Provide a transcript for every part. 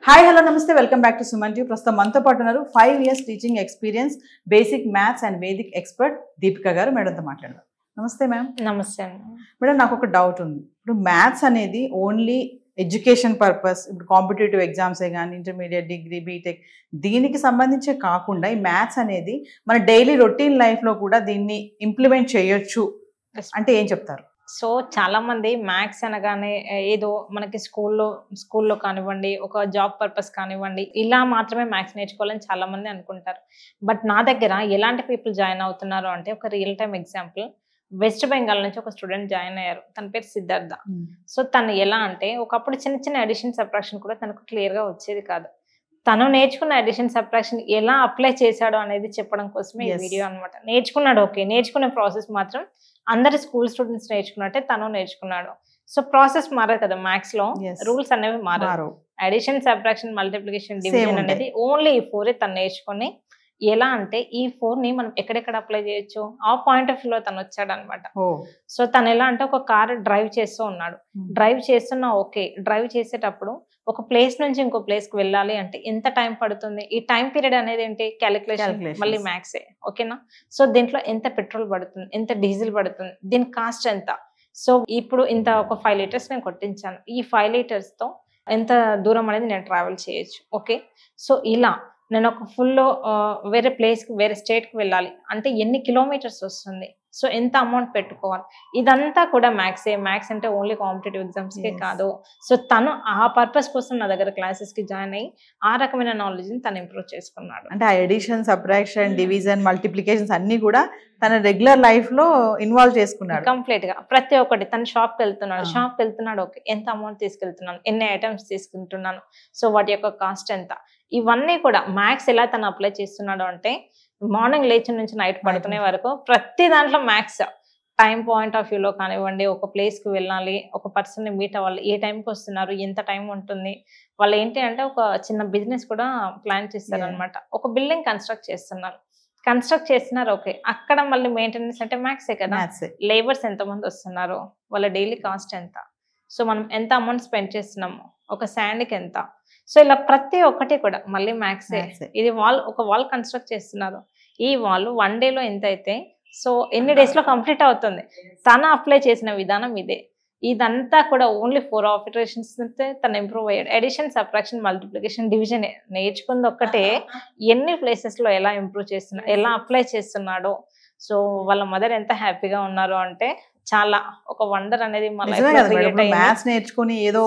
Hi hello నమస్తే welcome back to Suman TV. ప్రస్తుతం మనతో పాటు ఉన్నారు 5 years teaching experience basic maths and Vedic expert Deepika గారు. మేడంతో మాట్లాడదాం. నమస్తే మ్యామ్. నమస్తే అండి. మేడం, నాకు ఒక డౌట్ ఉంది. ఇప్పుడు మ్యాథ్స్ అనేది ఓన్లీ ఎడ్యుకేషన్ పర్పస్, ఇప్పుడు కాంపిటేటివ్ ఎగ్జామ్సే కానీ ఇంటర్మీడియట్, డిగ్రీ, బీటెక్ దీనికి సంబంధించే కాకుండా ఈ మ్యాథ్స్ అనేది మన డైలీ రొటీన్ లైఫ్లో కూడా దీన్ని ఇంప్లిమెంట్ చేయొచ్చు అంటే ఏం చెప్తారు? సో చాలా మంది మ్యాథ్స్ అనగానే ఏదో మనకి స్కూల్లో కానివ్వండి, ఒక జాబ్ పర్పస్ కానివ్వండి, ఇలా మాత్రమే మ్యాథ్స్ నేర్చుకోవాలని చాలా మంది అనుకుంటారు. బట్ నా దగ్గర ఎలాంటి పీపుల్ జాయిన్ అవుతున్నారు అంటే, ఒక real time example, west Bengal నుంచి ఒక స్టూడెంట్ జాయిన్ అయ్యారు. తన పేరు సిద్ధార్థ. సో తను ఎలా అంటే, ఒకప్పుడు చిన్న చిన్న అడిషన్ సబ్ట్రాక్షన్ కూడా తనకు క్లియర్గా వచ్చేది కాదు. తను నేర్చుకున్న అడిషన్ సబ్ట్రాక్షన్ ఎలా అప్లై చేశాడో అనేది చెప్పడం కోసమే ఈ వీడియో అనమాట. నేర్చుకున్నాడు, ఓకే, నేర్చుకునే ప్రాసెస్ మాత్రం అందరి స్కూల్ స్టూడెంట్స్ నేర్చుకున్నట్టే తను నేర్చుకున్నాడు. సో ప్రాసెస్ మారదు కదా, మ్యాథ్స్ లో రూల్స్ అనేవి మారారు. అడిషన్, సబ్ట్రాక్షన్, మల్టిప్లికేషన్, డివిజన్ అనేది ఓన్లీ ఈ 4 తను నేర్చుకుని, ఎలా అంటే ఈ 4 ని మనం ఎక్కడెక్కడ అప్లై చేయొచ్చు ఆ పాయింట్ ఆఫ్ వ్యూలో తను వచ్చాడు అనమాట. సో తను ఎలా అంటే, ఒక కార్ డ్రైవ్ చేస్తూ ఉన్నాడు. డ్రైవ్ చేస్తున్నా, ఓకే, డ్రైవ్ చేసేటప్పుడు ఒక ప్లేస్ నుంచి ఇంకో ప్లేస్ కి వెళ్ళాలి అంటే ఎంత టైం పడుతుంది, ఈ టైం పీరియడ్ అనేది ఏంటి, క్యాలిక్యులేషన్, మళ్ళీ మ్యాథ్సే, ఓకేనా. సో దీంట్లో ఎంత పెట్రోల్ పడుతుంది, ఎంత డీజిల్ పడుతుంది, దీని కాస్ట్ ఎంత. సో ఇప్పుడు ఇంత ఒక 5 liters నేను కొట్టించాను, ఈ 5 liters తో ఎంత దూరం అనేది నేను ట్రావెల్ చేయొచ్చు, ఓకే. సో ఇలా నేను ఒక వేరే ప్లేస్కి, వేరే స్టేట్కి వెళ్ళాలి అంటే ఎన్ని కిలోమీటర్స్ వస్తుంది, సో ఎంత అమౌంట్ పెట్టుకోవాలి, ఇదంతా కూడా మ్యాథ్సే. మ్యాథ్స్ అంటే ఓన్లీ కాంపిటేటివ్ ఎగ్జామ్స్కే కాదు. సో తను ఆ పర్పస్ కోసం నా దగ్గర క్లాసెస్కి జాయిన్ అయ్యి ఆ రకమైన నాలెడ్జ్ని తను ఇంప్రూవ్ చేసుకున్నాడు. అంటే ఆ ఎడిషన్, సబ్ట్రాక్షన్, డివిజన్, మల్టిప్లికేషన్స్ అన్ని కూడా తన రెగ్యులర్ లైఫ్ లో ఇన్వాల్వ్ చేసుకున్నాడు కంప్లీట్ గా. ప్రతి ఒక్కటి తను షాప్కి వెళ్తున్నాడు, ఓకే, ఎంత అమౌంట్ తీసుకెళ్తున్నాను, ఎన్ని ఐటమ్స్ తీసుకుంటున్నాను, సో వాటి యొక్క కాస్ట్ ఎంత, ఇవన్నీ కూడా మ్యాథ్స్ ఎలా తను అప్లై చేస్తున్నాడు అంటే, మార్నింగ్ లేచిన నుంచి నైట్ పడుకునే వరకు ప్రతి దాంట్లో మ్యాథ్స్. టైం పాయింట్ ఆఫ్ వ్యూలో కానివ్వండి, ఒక ప్లేస్కి వెళ్ళాలి, ఒక పర్సన్ని మీట్ అవ్వాలి, ఏ టైంకి వస్తున్నారు, ఎంత టైం ఉంటుంది, వాళ్ళు ఏంటి అంటే ఒక చిన్న బిజినెస్ కూడా ప్లాన్ చేస్తారు అనమాట. ఒక బిల్డింగ్ కన్స్ట్రక్ట్ చేస్తున్నారు, ఓకే, అక్కడ మళ్ళీ మెయింటెనెన్స్ అంటే మ్యాథ్సే కదా. లేబర్స్ ఎంతమంది వస్తున్నారు, వాళ్ళ డైలీ కాస్ట్ ఎంత, సో మనం ఎంత అమౌంట్ స్పెండ్ చేస్తున్నాము, ఒక శాండ్కి ఎంత, సో ఇలా ప్రతి ఒక్కటి కూడా మళ్ళీ మ్యాథ్సే. ఇది ఒక వాల్ కన్స్ట్రక్ట్ చేస్తున్నారు, ఈ వాల్ 1 dayలో ఎంత అయితే, సో ఎన్ని డేస్లో కంప్లీట్ అవుతుంది, తను అప్లై చేసిన విధానం ఇదే. ఇదంతా కూడా ఓన్లీ 4 ఆపరేషన్స్ తను ఇంప్రూవ్ అయ్యాడు. ఎడిషన్, సబ్ట్రాక్షన్, మల్టిప్లికేషన్, డివిజన్ నేర్చుకుంది ఒక్కటే, ఎన్ని ప్లేసెస్లో ఎలా ఇంప్రూవ్ చేస్తున్నాడు, ఎలా అప్లై చేస్తున్నాడో. సో వాళ్ళ మదర్ ఎంత హ్యాపీగా ఉన్నారు అంటే, చాలా ఒక వండర్ అనేది మ్యాథ్స్ నేర్చుకుని ఏదో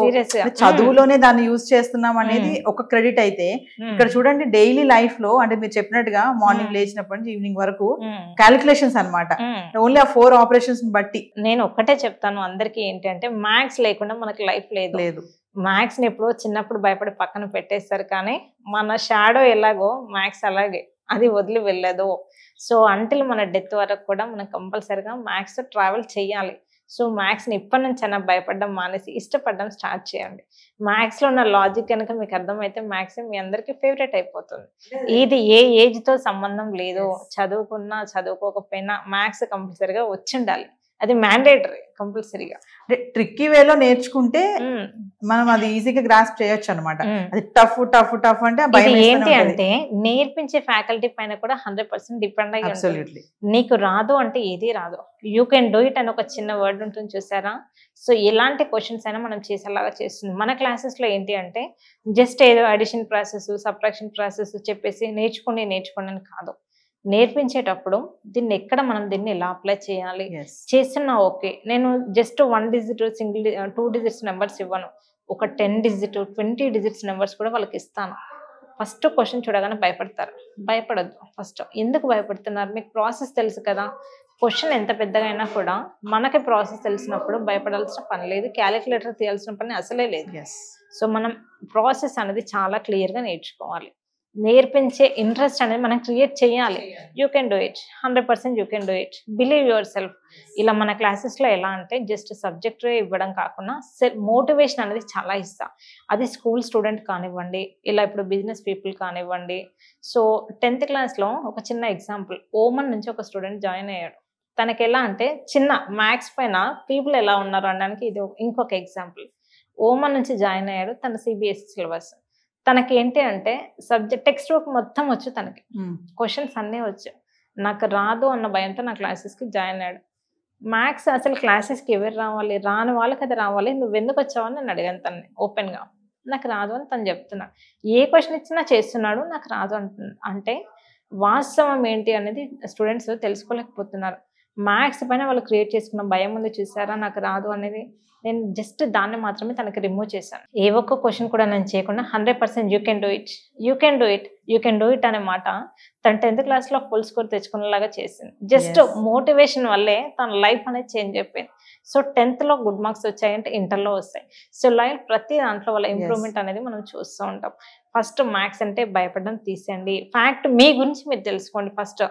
చదువులోనే దాన్ని యూజ్ చేస్తున్నాం అనేది ఒక క్రెడిట్ అయితే, ఇక్కడ చూడండి డైలీ లైఫ్ లో అంటే మీరు చెప్పినట్టుగా మార్నింగ్ లేచినప్పటి నుంచి ఈవినింగ్ వరకు క్యాలిక్యులేషన్స్ అన్నమాట. ఓన్లీ ఆ 4 ఆపరేషన్స్ బట్టి నేను ఒక్కటే చెప్తాను అందరికి, ఏంటంటే మ్యాథ్స్ లేకుండా మనకి లైఫ్ లేదు. మ్యాథ్స్ ని ఎప్పుడో చిన్నప్పుడు భయపడి పక్కన పెట్టేస్తారు, కానీ మన షాడో ఎలాగో మ్యాథ్స్ అలాగే, అది వదిలి వెళ్ళదు. సో అంటిల్ మన డెత్ వరకు కూడా మనం కంపల్సరిగా మ్యాథ్స్ ట్రావెల్ చేయాలి. సో మ్యాథ్స్ని ఇప్పటి నుంచి అయినా భయపడడం మానేసి ఇష్టపడడం స్టార్ట్ చేయండి. మ్యాథ్స్లో ఉన్న లాజిక్ కనుక మీకు అర్థమైతే మ్యాథ్స్ మీ అందరికీ ఫేవరెట్ అయిపోతుంది. ఇది ఏ ఏజ్తో సంబంధం లేదు, చదువుకున్నా చదువుకోకపోయినా మ్యాథ్స్ కంపల్సరిగా వచ్చి ఉండాలి, అది మ్యాండేటరీ కంపల్సరీగా. ట్రిక్కీ వేలో నేర్చుకుంటే మనం అది ఈజీగా గ్రాస్ప్ చేయొచ్చు అనమాట. అది టఫ్ అంటే ఏంటి అంటే, నేర్పించే ఫ్యాకల్టీ పైన కూడా 100% డిపెండ్ అయ్యి ఉంటుంది. నీకు రాదు అంటే ఏది రాదు, యూ కెన్ డూ ఇట్ అని ఒక చిన్న వర్డ్ ఉంటుంది చూసారా. సో ఎలాంటి క్వశ్చన్స్ అయినా మనం చేసేలాగా చేస్తుంది. మన క్లాసెస్లో ఏంటి అంటే, జస్ట్ ఏదో అడిషన్ ప్రాసెస్, సబ్ట్రాక్షన్ ప్రాసెస్ చెప్పేసి నేర్చుకోండి అని కాదు. నేర్పించేటప్పుడు దీన్ని ఎలా అప్లై చేయాలి చేస్తున్నా, ఓకే, నేను జస్ట్ 1 digit, 2 digits నెంబర్స్ ఇవ్వను, ఒక 10 digit, 20 digits నెంబర్స్ కూడా వాళ్ళకి ఇస్తాను. ఫస్ట్ క్వశ్చన్ చూడగానే భయపడద్దు. ఫస్ట్ ఎందుకు భయపడుతున్నారు, మీకు ప్రాసెస్ తెలుసు కదా. క్వశ్చన్ ఎంత పెద్దగా అయినా కూడా మనకి ప్రాసెస్ తెలిసినప్పుడు భయపడాల్సిన పని లేదు, క్యాలిక్యులేటర్ తీయాల్సిన పని అసలే లేదు. సో మనం ప్రాసెస్ అనేది చాలా క్లియర్గా నేర్చుకోవాలి. నేర్పించే ఇంట్రెస్ట్ అనేది మనం క్రియేట్ చేయాలి. You can do it, 100% you can do it, believe your self. ఇలా మన క్లాసెస్లో ఎలా అంటే, జస్ట్ సబ్జెక్ట్ ఇవ్వడం కాకుండా మోటివేషన్ అనేది చాలా ఇస్తా. అది స్కూల్ స్టూడెంట్ కానివ్వండి, ఇలా ఇప్పుడు బిజినెస్ పీపుల్ కానివ్వండి. సో 10th క్లాస్లో ఒక చిన్న ఎగ్జాంపుల్, ఓమన్ నుంచి ఒక స్టూడెంట్ జాయిన్ అయ్యాడు. తనకి ఎలా అంటే, చిన్న మ్యాథ్స్ పైన పీపుల్ ఎలా ఉన్నారు అనడానికి ఇది ఇంకొక ఎగ్జాంపుల్. ఓమన్ నుంచి జాయిన్ అయ్యాడు, తన CBSE సిలబస్. తనకి ఏంటి అంటే సబ్జెక్ట్ టెక్స్ట్ బుక్ మొత్తం వచ్చు, తనకి క్వశ్చన్స్ అన్నీ వచ్చు. నాకు రాదు అన్న భయంతో నా క్లాసెస్కి జాయిన్ అయ్యాడు. మ్యాథ్స్ అసలు క్లాసెస్కి ఎవరు రావాలి, రాని వాళ్ళకి అది రావాలి, నువ్వు ఎందుకు వచ్చావని నేను అడిగాను తనని ఓపెన్గా. నాకు రాదు అని తను చెప్తున్నాడు. ఏ క్వశ్చన్ ఇచ్చినా చేస్తున్నాడు, నాకు రాదు అంటే వాస్తవం ఏంటి అనేది స్టూడెంట్స్ తెలుసుకోలేకపోతున్నారు. మ్యాథ్స్ పైన వాళ్ళు క్రియేట్ చేసుకున్న భయం ఉంది చూసారా, నాకు రాదు అనేది. నేను జస్ట్ దాన్ని మాత్రమే తనకి రిమూవ్ చేశాను. ఏ ఒక్క క్వశ్చన్ కూడా నేను చేయకుండా 100% you can do it, you can do it, you can do it అనే మాట తన 10th క్లాస్లో ఫుల్ స్కోర్ తెచ్చుకునేలాగా చేసింది. జస్ట్ మోటివేషన్ వల్లే తన లైఫ్ అనేది చేంజ్ అయిపోయింది. సో 10thలో గుడ్ మార్క్స్ వచ్చాయంటే ఇంటర్లో వస్తాయి. సో లైఫ్ ప్రతి దాంట్లో వాళ్ళ ఇంప్రూవ్మెంట్ అనేది మనం చూస్తూ ఉంటాం. ఫస్ట్ మ్యాథ్స్ అంటే భయపడడం తీసేయండి. ఫ్యాక్ట్ మీ గురించి మీరు తెలుసుకోండి. ఫస్ట్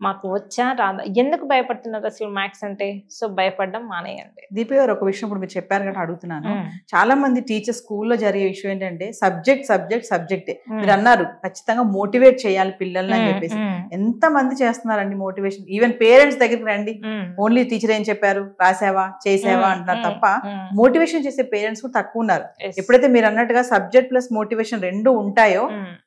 మాకు వచ్చా రాదా, ఎందుకు భయపడుతున్నారు అసలు మ్యాథ్స్ అంటే, సో భయపడడం మానేయండి. దీపి గారు ఒక విషయం ఇప్పుడు మీరు చెప్పారు కదా అడుగుతున్నాను. చాలా మంది టీచర్స్ స్కూల్లో జరిగే విషయం ఏంటంటే సబ్జెక్టే. మీరు అన్నారు ఖచ్చితంగా మోటివేట్ చేయాలి పిల్లల్ని అని చెప్పేసి. ఎంత మంది చేస్తున్నారండి మోటివేషన్? ఈవెన్ పేరెంట్స్ దగ్గరికి రండి, ఓన్లీ టీచర్ ఏం చెప్పారు, రాసావా చేసావా అంటున్నారు తప్ప మోటివేషన్ చేసే పేరెంట్స్ కూడా తక్కువ ఉన్నారు. ఎప్పుడైతే మీరు అన్నట్టుగా సబ్జెక్ట్ ప్లస్ మోటివేషన్ రెండు ఉంటాయో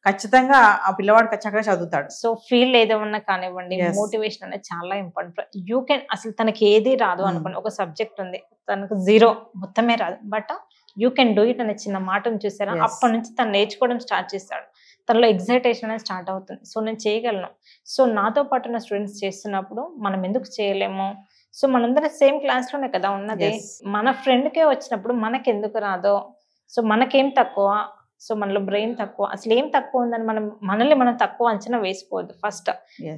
ఖచ్చితంగా ఆ పిల్లవాడు చక్కగా చదువుతాడు. సో ఫీల్డ్ ఏదన్నా కానివ్వండి, మోటివేషన్ అనేది చాలా ఇంపార్టెంట్. యూ కెన్, అసలు తనకి ఏది రాదు అనుకోండి, ఒక సబ్జెక్ట్ ఉంది తనకు 0 మొత్తమే రాదు, but you can do it అనే చిన్న మాటను చూసారా, అప్పటి నుంచి తను నేర్చుకోవడం స్టార్ట్ చేస్తాడు. తనలో ఎగ్జైటేషన్ అనేది స్టార్ట్ అవుతుంది. సో నేను చేయగలను. సో నాతో పాటు ఉన్న స్టూడెంట్స్ చేస్తున్నప్పుడు మనం ఎందుకు చేయలేము? సో మనందరం సేమ్ క్లాస్లోనే కదా ఉన్నది. మన ఫ్రెండ్కే వచ్చినప్పుడు మనకి ఎందుకు రాదో, సో మనకేం తక్కువ, సో మనలో బ్రెయిన్ తక్కువ, అసలు ఏం తక్కువ ఉందని మనల్ని మనం తక్కువ అంచనా వేసుకోవద్దు. First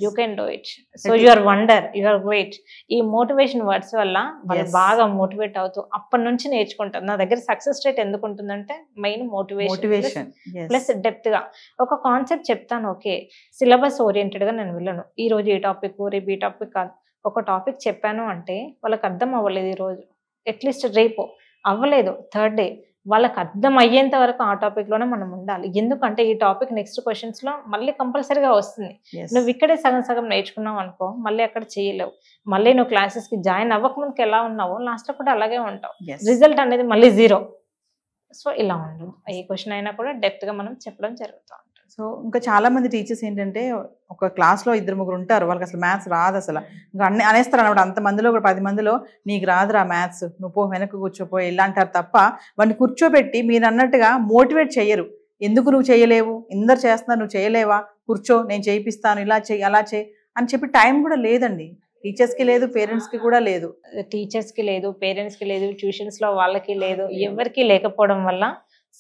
you can do it, so you are wonder, you are great. ఈ మోటివేషన్ వర్డ్స్ వల్ల వాళ్ళు బాగా మోటివేట్ అవుతూ అప్పటి నుంచి నేర్చుకుంటారు. నా దగ్గర సక్సెస్ రేట్ ఎందుకు ఉంటుందంటే మెయిన్ మోటివేషన్ ప్లస్ డెప్త్ గా ఒక కాన్సెప్ట్ చెప్తాను. ఓకే, సిలబస్ ఓరియంటెడ్ గా నేను వెళ్ళను. ఈ రోజు ఈ టాపిక్, రేపు ఈ టాపిక్ కాదు. ఒక టాపిక్ చెప్పాను అంటే వాళ్ళకి అర్థం అవ్వలేదు ఈ రోజు, అట్లీస్ట్ రేపు అవ్వలేదు, 3rd డే వాళ్ళకి అర్థం అయ్యేంత వరకు ఆ టాపిక్ లోనే మనం ఉండాలి. ఎందుకంటే ఈ టాపిక్ నెక్స్ట్ క్వశ్చన్స్ లో మళ్ళీ కంపల్సరీగా వస్తుంది. నువ్వు ఇక్కడే సగం నేర్చుకున్నావు అనుకో, మళ్ళీ అక్కడ చేయలేవు. మళ్ళీ నువ్వు క్లాసెస్ కి జాయిన్ అవ్వకముందుకు ఎలా ఉన్నావో లాస్ట్ లో కూడా అలాగే ఉంటావు. రిజల్ట్ అనేది మళ్ళీ 0. సో ఇలా ఉండదు. ఏ క్వశ్చన్ అయినా కూడా డెప్త్ గా మనం చెప్పడం జరుగుతూ ఉంటుంది. సో ఇంకా చాలా మంది టీచర్స్ ఏంటంటే ఒక క్లాస్లో 2-3 ఉంటారు, వాళ్ళకి అసలు మ్యాథ్స్ రాదు అసలు, ఇంకా అన్ని అనేస్తారు అన్నమాట. అంతమందిలో కూడా 10 మందిలో నీకు రాదురా మ్యాథ్స్, నువ్వు పో వెనక్కి కూర్చోపో ఇలా అంటారు తప్ప వాడిని కూర్చోబెట్టి మీరు అన్నట్టుగా మోటివేట్ చెయ్యరు. ఎందుకు నువ్వు చేయలేవు, ఇందరు చేస్తున్నారు నువ్వు చేయలేవా, కూర్చో నేను చేయిస్తాను, ఇలా చేయి అలా చేయి అని చెప్పి టైం కూడా లేదండి. టీచర్స్కి లేదు, పేరెంట్స్కి కూడా లేదు. టీచర్స్కి లేదు, పేరెంట్స్కి లేదు, ట్యూషన్స్లో వాళ్ళకి లేదు, ఎవరికి లేకపోవడం వల్ల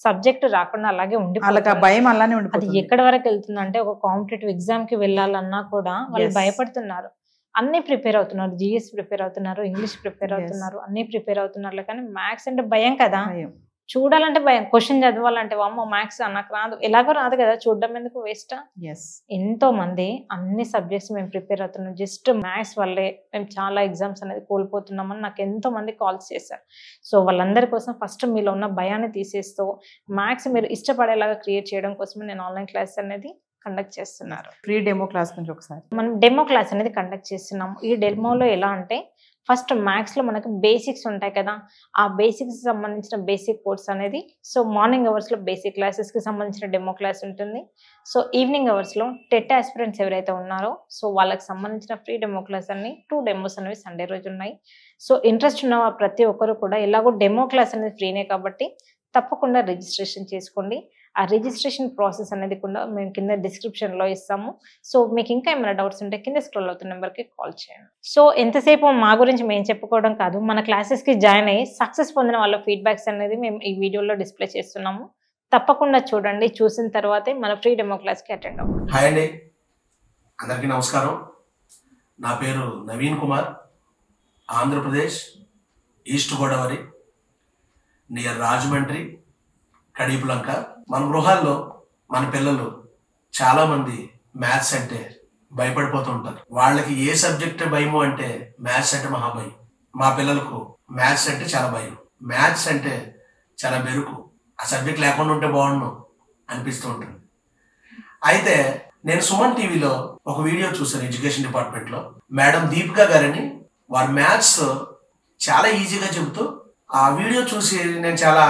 సబ్జెక్ట్ రాకుండా అలాగే ఉండిపోతుంది. భయం అలానే ఉండిపోతుంది. అది ఎక్కడి వరకు వెళ్తుందంటే ఒక కాంపిటేటివ్ ఎగ్జామ్ కి వెళ్ళాలన్నా కూడా వాళ్ళు భయపడుతున్నారు. అన్ని ప్రిపేర్ అవుతున్నారు, జిఎస్ ప్రిపేర్ అవుతున్నారు, ఇంగ్లీష్ ప్రిపేర్ అవుతున్నారు, అన్ని ప్రిపేర్ అవుతున్నారు. కానీ మ్యాథ్స్ అంటే భయం కదా, చూడాలంటే భయం. క్వశ్చన్ చదవాలంటే అమ్మో మ్యాథ్స్ నాకు రాదు, ఎలాగో రాదు కదా, చూడడం ఎందుకు వేస్ట్. ఎంతో మంది అన్ని సబ్జెక్ట్స్ మేము ప్రిపేర్ అవుతున్నాం, జస్ట్ మ్యాథ్స్ వల్లే మేము చాలా ఎగ్జామ్స్ అనేది కోల్పోతున్నామని నాకు ఎంతో మంది కాల్స్ చేశారు. సో వాళ్ళందరి కోసం ఫస్ట్ మీలో ఉన్న భయాన్ని తీసేస్తూ మ్యాథ్స్ మీరు ఇష్టపడేలాగా క్రియేట్ చేయడం కోసమే నేను ఆన్లైన్ క్లాస్ అనేది కండక్ట్ చేస్తున్నారు. ఫ్రీ డెమో క్లాస్ నుంచి ఒకసారి మనం డెమో క్లాస్ అనేది కండక్ట్ చేస్తున్నాము. ఈ డెమోలో ఎలా అంటే ఫస్ట్ మ్యాథ్స్లో మనకు బేసిక్స్ ఉంటాయి కదా, ఆ బేసిక్స్ సంబంధించిన బేసిక్ కోర్స్ అనేది సో మార్నింగ్ అవర్స్లో బేసిక్ క్లాసెస్కి సంబంధించిన డెమో క్లాస్ ఉంటుంది. సో ఈవినింగ్ అవర్స్లో టెట్ ఆస్పిరెంట్స్ ఎవరైతే ఉన్నారో సో వాళ్ళకి సంబంధించిన ఫ్రీ డెమో క్లాస్ అన్ని 2 డెమోస్ అనేవి సండే రోజు ఉన్నాయి. సో ఇంట్రెస్ట్ ఉన్న ప్రతి ఒక్కరు కూడా ఎలాగో డెమో క్లాస్ అనేది ఫ్రీనే కాబట్టి తప్పకుండా రిజిస్ట్రేషన్ చేసుకోండి. ఆ రిజిస్ట్రేషన్ ప్రాసెస్ అనేది కూడా మేము కింద డిస్క్రిప్షన్లో ఇస్తాము. సో మీకు ఇంకా ఏమైనా డౌట్స్ ఉంటే కింద స్క్రోల్ అవుతున్న నెంబర్కి కాల్ చేయండి. సో ఎంతసేపు మా గురించి మేము చెప్పుకోవడం కాదు, మన క్లాసెస్కి జాయిన్ అయ్యి సక్సెస్ పొందిన వాళ్ళ ఫీడ్బ్యాక్స్ అనేది మేము ఈ వీడియోలో డిస్ప్లే చేస్తున్నాము. తప్పకుండా చూడండి, చూసిన తర్వాతే మన ఫ్రీ డెమో క్లాస్కి అటెండ్ అవ్వండి. హాయ్ అండి, అందరికీ నమస్కారం. నా పేరు నవీన్ కుమార్, ఆంధ్రప్రదేశ్, ఈస్ట్ గోదావరి, నియర్ రాజమండ్రి, కడీపులంక. మన గృహాల్లో మన పిల్లలు చాలామంది మ్యాథ్స్ అంటే భయపడిపోతూ ఉంటారు. వాళ్ళకి ఏ సబ్జెక్ట్ భయము అంటే మ్యాథ్స్ అంటే మహాభయం. మా పిల్లలకు మ్యాథ్స్ అంటే చాలా భయం, మ్యాథ్స్ అంటే చాలా బెరుకు, ఆ సబ్జెక్ట్ లేకుండా ఉంటే బాగుండు అనిపిస్తూ ఉంటుంది. అయితే నేను సుమన్ టీవీలో ఒక వీడియో చూసాను ఎడ్యుకేషన్ డిపార్ట్మెంట్లో. మేడం దీపిక గారని వారు మ్యాథ్స్ చాలా ఈజీగా చెబుతూ ఆ వీడియో చూసి నేను చాలా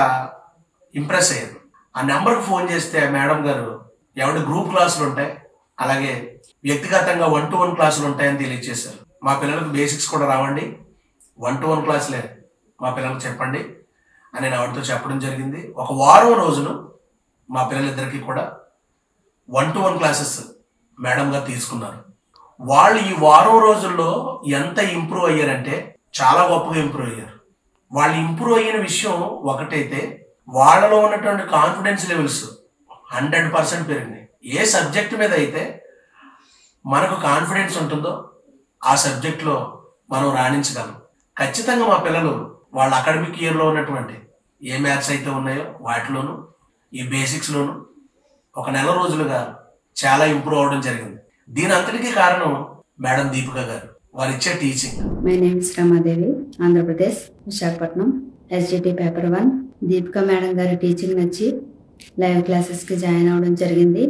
ఇంప్రెస్ అయ్యాను. ఆ నెంబర్కి ఫోన్ చేస్తే మేడం గారు ఎవరి గ్రూప్ క్లాసులు ఉంటాయి, అలాగే వ్యక్తిగతంగా 1-to-1 క్లాసులు ఉంటాయని తెలియజేశారు. మా పిల్లలకు బేసిక్స్ కూడా రావండి, 1-to-1 క్లాసులే మా పిల్లలకు చెప్పండి అని నేను ఆవిడతో చెప్పడం జరిగింది. ఒక వారం రోజులు మా పిల్లలిద్దరికీ కూడా 1-to-1 క్లాసెస్ మేడం గారు తీసుకున్నారు. వాళ్ళు ఈ వారం రోజుల్లో ఎంత ఇంప్రూవ్ అయ్యారంటే చాలా గొప్పగా ఇంప్రూవ్ అయ్యారు. వాళ్ళు ఇంప్రూవ్ అయిన విషయం ఒకటైతే, వాళ్ళలో ఉన్నటువంటి కాన్ఫిడెన్స్ లెవెల్స్ 100% పెరిగినాయి. ఏ సబ్జెక్ట్ మీద అయితే మనకు కాన్ఫిడెన్స్ ఉంటుందో ఆ సబ్జెక్ట్లో మనం రాణించగలం. ఖచ్చితంగా మా పిల్లలు వాళ్ళ అకాడమిక్ ఇయర్లో ఉన్నటువంటి ఏ మ్యాథ్స్ అయితే ఉన్నాయో వాటిలోనూ ఈ బేసిక్స్లోనూ ఒక నెల రోజులుగా చాలా ఇంప్రూవ్ అవడం జరిగింది. దీని అంతటికీ కారణం మేడం దీపిక గారు, వారు ఇచ్చే teaching. My name is Ramadevi, Andhra Pradesh, Visakhapatnam, SGT paper 1. Deepika madam గారి టీచింగ్ నచ్చి లైవ్ క్లాసెస్కి జాయిన్ అవ్వడం జరిగింది.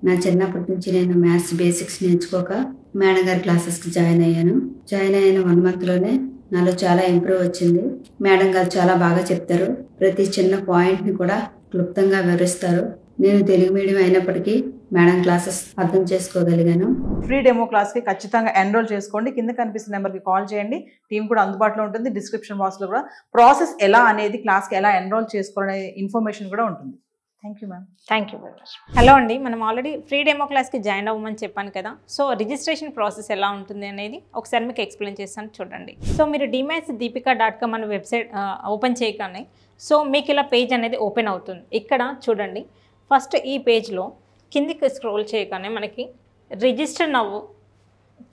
నా చిన్నప్పటి నుంచి నేను మ్యాథ్స్ బేసిక్స్ నేర్చుకోక మేడం గారి క్లాసెస్కి జాయిన్ అయ్యాను. జాయిన్ అయిన 1 monthలోనే నాలో చాలా ఇంప్రూవ్ వచ్చింది. మేడం గారు చాలా బాగా చెప్తారు, ప్రతి చిన్న పాయింట్ని కూడా క్లుప్తంగా వివరిస్తారు. నేను తెలుగు మీడియం అయినప్పటికీ మేడం క్లాసెస్ అర్థం చేసుకోగలిగాను. ఫ్రీ డెమో క్లాస్కి ఖచ్చితంగా ఎన్రోల్ చేసుకోండి. కింద కనిపిస్తున్న నెంబర్కి కాల్ చేయండి. టీం కూడా అందుబాటులో ఉంటుంది. డిస్క్రిప్షన్ బాక్స్లో కూడా ప్రాసెస్ ఎలా అనేది, క్లాస్కి ఎలా ఎన్రోల్ చేసుకోవాలనే ఇన్ఫర్మేషన్ కూడా ఉంటుంది. Thank you ma'am. Thank you very much. Hello అండి, మనం ఆల్రెడీ ఫ్రీ డెమో క్లాస్కి జాయిన్ అవ్వమని చెప్పాను కదా. సో రిజిస్ట్రేషన్ ప్రాసెస్ ఎలా ఉంటుంది అనేది ఒకసారి మీకు ఎక్స్ప్లెయిన్ చేస్తాను చూడండి. సో మీరు dmathsdeepika.com అనే వెబ్సైట్ ఓపెన్ చేయగానే సో మీకు ఇలా పేజ్ అనేది ఓపెన్ అవుతుంది. ఇక్కడ చూడండి, ఫస్ట్ ఈ పేజ్లో కిందికి స్క్రోల్ చేయగానే మనకి రిజిస్టర్ నవ్వు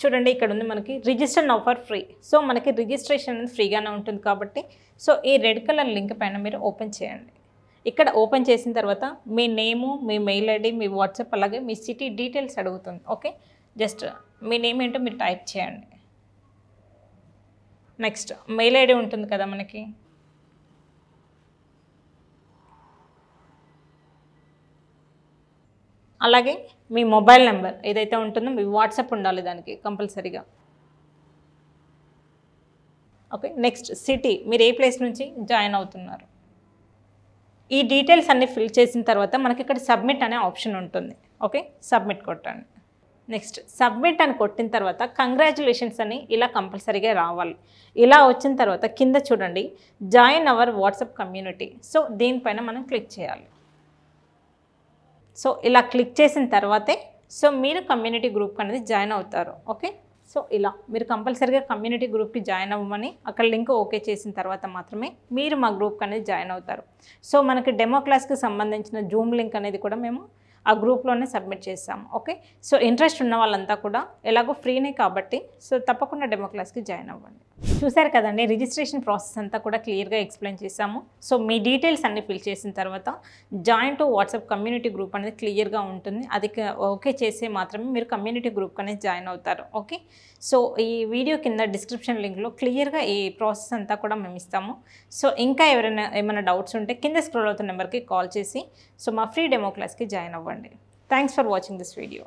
చూడండి, ఇక్కడ ఉంది మనకి register now for free. So మనకి రిజిస్ట్రేషన్ అనేది ఫ్రీగానే ఉంటుంది కాబట్టి సో ఈ రెడ్ కలర్ లింక్ పైన మీరు ఓపెన్ చేయండి. ఇక్కడ ఓపెన్ చేసిన తర్వాత మీ నేము, మీ మెయిల్ ఐడి, మీ వాట్సాప్, అలాగే మీ సిటీ డీటెయిల్స్ అడుగుతుంది. ఓకే, జస్ట్ మీ నేమ్ ఏంటో మీరు టైప్ చేయండి. నెక్స్ట్ మెయిల్ ఐడి ఉంటుంది కదా మనకి, అలాగే మీ మొబైల్ నెంబర్ ఏదైతే ఉంటుందో మీ వాట్సాప్ ఉండాలి దానికి కంపల్సరీగా. ఓకే, నెక్స్ట్ సిటీ, మీరు ఏ ప్లేస్ నుంచి జాయిన్ అవుతున్నారు. ఈ డీటెయిల్స్ అన్నీ ఫిల్ చేసిన తర్వాత మనకి ఇక్కడ సబ్మిట్ అనే ఆప్షన్ ఉంటుంది. ఓకే, సబ్మిట్ కొట్టండి. నెక్స్ట్ సబ్మిట్ అని కొట్టిన తర్వాత కంగ్రాచులేషన్స్ అని ఇలా కంపల్సరీగా రావాలి. ఇలా వచ్చిన తర్వాత కింద చూడండి join our WhatsApp community. So దీనిపైన మనం క్లిక్ చేయాలి. సో ఇలా క్లిక్ చేసిన తర్వాతే సో మీరు కమ్యూనిటీ గ్రూప్ అనేది జాయిన్ అవుతారు. ఓకే, సో ఇలా మీరు కంపల్సరీగా కమ్యూనిటీ గ్రూప్కి జాయిన్ అవ్వమని అక్కడ లింక్ ఓకే చేసిన తర్వాత మాత్రమే మీరు మా గ్రూప్ అనేది జాయిన్ అవుతారు. సో మనకి డెమో క్లాస్కి సంబంధించిన జూమ్ లింక్ అనేది కూడా మేము ఆ గ్రూప్లోనే సబ్మిట్ చేస్తాము. ఓకే, సో ఇంట్రెస్ట్ ఉన్న వాళ్ళంతా కూడా ఎలాగో ఫ్రీనే కాబట్టి సో తప్పకుండా డెమో క్లాస్కి జాయిన్ అవ్వండి. చూసారు కదండి, రిజిస్ట్రేషన్ ప్రాసెస్ అంతా కూడా క్లియర్గా ఎక్స్ప్లెయిన్ చేశాము. సో మీ డీటెయిల్స్ అన్ని ఫిల్ చేసిన తర్వాత join to WhatsApp community group అనేది క్లియర్గా ఉంటుంది. అది ఓకే చేస్తే మాత్రమే మీరు కమ్యూనిటీ గ్రూప్ అనేది జాయిన్ అవుతారు. ఓకే, సో ఈ వీడియో కింద డిస్క్రిప్షన్ లింక్లో క్లియర్గా ఈ ప్రాసెస్ అంతా కూడా మేము ఇస్తాము. సో ఇంకా ఏమైనా డౌట్స్ ఉంటే కింద స్క్రోల్ అవుతున్న నెంబర్కి కాల్ చేసి సో మా ఫ్రీ డెమో క్లాస్కి జాయిన్ అవ్వండి. Thanks for watching this video.